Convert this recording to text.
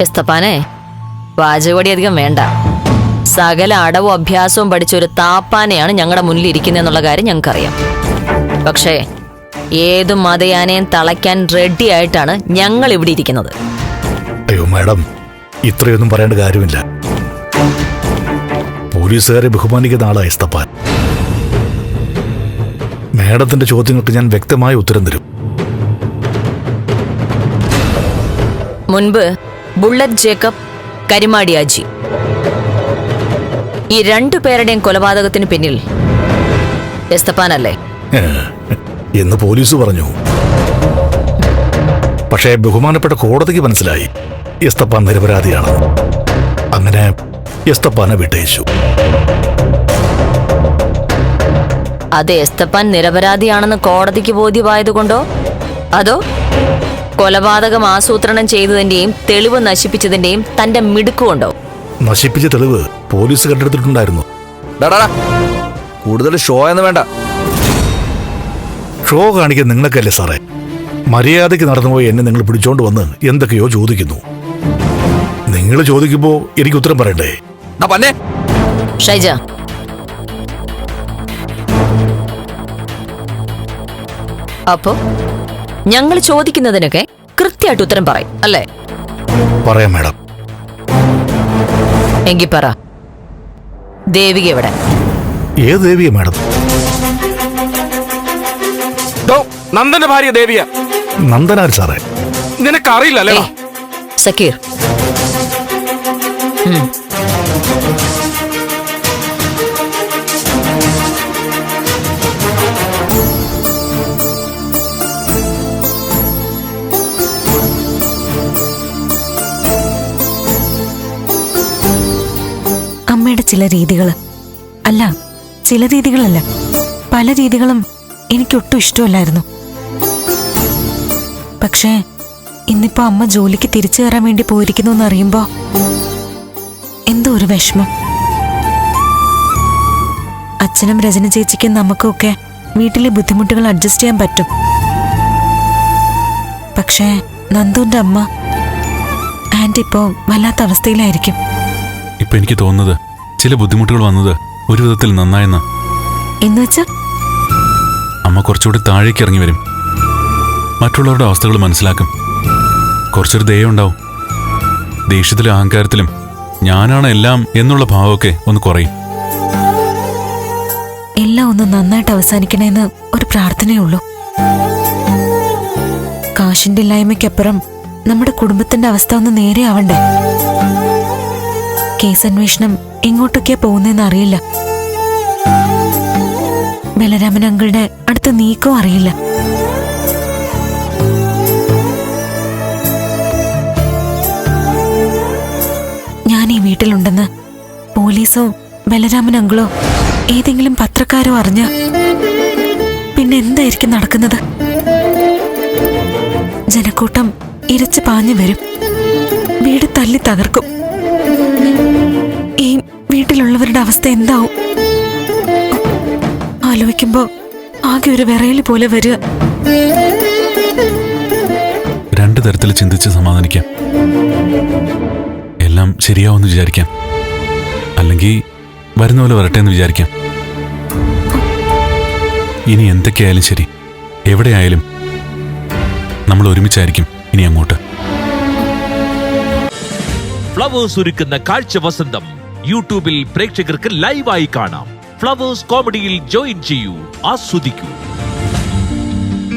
എസ്തപ്പാനെ, വാചകവടി അധികം വേണ്ട. സകല അടവും അഭ്യാസവും പഠിച്ചൊരു താപ്പാനെയാണ് ഞങ്ങളുടെ മുന്നിൽ ഇരിക്കുന്നതെന്നുള്ള കാര്യം ഞങ്ങൾക്കറിയാം. പക്ഷേ ഏതു മതയാനയും തളയ്ക്കാൻ റെഡി ആയിട്ടാണ് ഞങ്ങൾ ഇവിടെ ഇരിക്കുന്നത്. അയ്യോ മാഡം, ഇത്രയൊന്നും പറയേണ്ട കാര്യമില്ല. പോലീസുകാരെ ബഹുമാനിക്കുന്ന ആളാണ് എസ്തപ്പാൻ. മാഡത്തിന്റെ ചോദ്യങ്ങൾക്ക് ഞാൻ വ്യക്തമായ ഉത്തരം തരും. മുൻപ് ബുള്ളറ്റ് ജേക്കബ്, കരിമാടിയാജി, ഈ 2 പേരുടെയും കൊലപാതകത്തിന് പിന്നിൽ എസ്തപ്പാനല്ലേ എന്ന് പോലീസ് പറഞ്ഞു. പക്ഷേ ബഹുമാനപ്പെട്ട കോടതിക്ക് മനസ്സിലായി എസ്തപ്പാൻ നിരപരാധിയാണ്. അങ്ങനെ എസ്തപ്പാനെ വിട്ടയച്ചു. അത് എസ്തപ്പാൻ നിരപരാധിയാണെന്ന് കോടതിക്ക് ബോധ്യമായതുകൊണ്ടോ അതോ കൊലപാതകം ആസൂത്രണം ചെയ്തതിന്റെയും തെളിവ് നശിപ്പിച്ചതിന്റെയും തന്റെ മിടുക്കുകൊണ്ടോ? നശിപ്പിച്ച തെളിവ് പോലീസ് കണ്ടെടുത്തിട്ടുണ്ടായിരുന്നു. കൂടുതൽ ഷോ എന്ന് വേണ്ട. ഷോ കാണിക്കാൻ നിങ്ങൾക്കല്ലേ സാറേ? മര്യാദയ്ക്ക് നടന്നുപോയി എന്നെ നിങ്ങൾ പിടിച്ചോണ്ട് വന്ന് എന്തൊക്കെയോ ചോദിക്കുന്നു. നിങ്ങൾ ചോദിക്കുമ്പോ എനിക്ക് ഉത്തരം പറയണ്ടേ? ഷൈജ, അപ്പോ ഞങ്ങൾ ചോദിക്കുന്നതിനൊക്കെ കൃത്യമായിട്ട് ഉത്തരം പറയും അല്ലേ? പറയാം മാഡം. എങ്കി പറ, ദേവിക എവിടെ? ഏത് ദേവിയ മാഡം? നന്ദന്റെ ഭാര്യ ദേവിയ. നന്ദനാർ സാറേ? നിനക്കറിയില്ലല്ലേ? സക്കീർ, അമ്മയുടെ ചില രീതികള്, അല്ല ചില രീതികളല്ല, പല രീതികളും എനിക്കൊട്ടും ഇഷ്ടമല്ലായിരുന്നു. പക്ഷേ ഇന്നിപ്പോ അമ്മ ജോലിക്ക് തിരിച്ചു കയറാൻ വേണ്ടി പോയിരിക്കുന്നു എന്നറിയുമ്പോ എന്തോ ഒരു വിഷമം. അച്ഛനും രചന ചേച്ചിക്കും നമുക്കൊക്കെ വീട്ടിലെ ബുദ്ധിമുട്ടുകൾ അഡ്ജസ്റ്റ് ചെയ്യാൻ പറ്റും. പക്ഷേ നന്ദുവിന്റെ അമ്മ, ആന്റി ഇപ്പോ വല്ലാത്ത അവസ്ഥയിലായിരിക്കും. ഇപ്പൊ എനിക്ക് തോന്നുന്നത് ചില ബുദ്ധിമുട്ടുകൾ വന്നത് ഒരു വിധത്തിൽ നന്നായെന്ന്. എന്നുവെച്ചാ അമ്മ കുറച്ചുകൂടി താഴേക്ക് ഇറങ്ങി വരും, മറ്റുള്ളവരുടെ അവസ്ഥകൾ മനസ്സിലാക്കും, കുറച്ചൊരു ദയ ഉണ്ടാവും. ദേഷ്യത്തിലും അഹങ്കാരത്തിലും ഞാനാണ് എല്ലാം എന്നുള്ള ഭാവമൊക്കെ ഒന്ന് കുറയും. എല്ലാം ഒന്ന് നന്നായിട്ട് അവസാനിക്കണേന്ന് ഒരു പ്രാർത്ഥനയുള്ളൂ. കാശിന്റെ ഇല്ലായ്മയ്ക്കപ്പുറം നമ്മുടെ കുടുംബത്തിന്റെ അവസ്ഥ ഒന്ന് നേരെ ആവണ്ടേ? കേസ് അന്വേഷണം എങ്ങോട്ടൊക്കെയാ പോകുന്നതെന്ന് അറിയില്ല. ബലരാമൻ അങ്കിളുടെ അടുത്ത നീക്കവും അറിയില്ല. ഞാൻ ഈ വീട്ടിലുണ്ടെന്ന് പോലീസോ ബലരാമൻ അങ്കിളോ ഏതെങ്കിലും പത്രക്കാരോ അറിഞ്ഞ പിന്നെ എന്തായിരിക്കും നടക്കുന്നത്? ജനക്കൂട്ടം ഇരച്ചു പാഞ്ഞു വരും, വീട് തല്ലി തകർക്കും. ഈ വീട്ടിലുള്ളവരുടെ അവസ്ഥ എന്താവും ആലോചിക്കുമ്പോ ആകെ ഒരു വിറയല് പോലെ വരിക. 2 തരത്തിൽ ചിന്തിച്ച് സമാധാനിക്കാം. എല്ലാം ശരിയാവുമെന്ന് വിചാരിക്കാം, അല്ലെങ്കിൽ വരുന്ന പോലെ വരട്ടെ എന്ന് വിചാരിക്കാം. ഇനി എന്തൊക്കെയായാലും ശരി, എവിടെയായാലും നമ്മൾ ഒരുമിച്ചായിരിക്കും ഇനി അങ്ങോട്ട്. ഫ്ലവേഴ്സ് ഒരുക്കുന്ന കാഴ്ച വസന്തം യൂട്യൂബിൽ പ്രേക്ഷകർക്ക് ലൈവായി കാണാം. ഫ്ലവേഴ്സ് കോമഡിയിൽ ജോയിൻ ചെയ്യൂ, ആസ്വദിക്കൂ.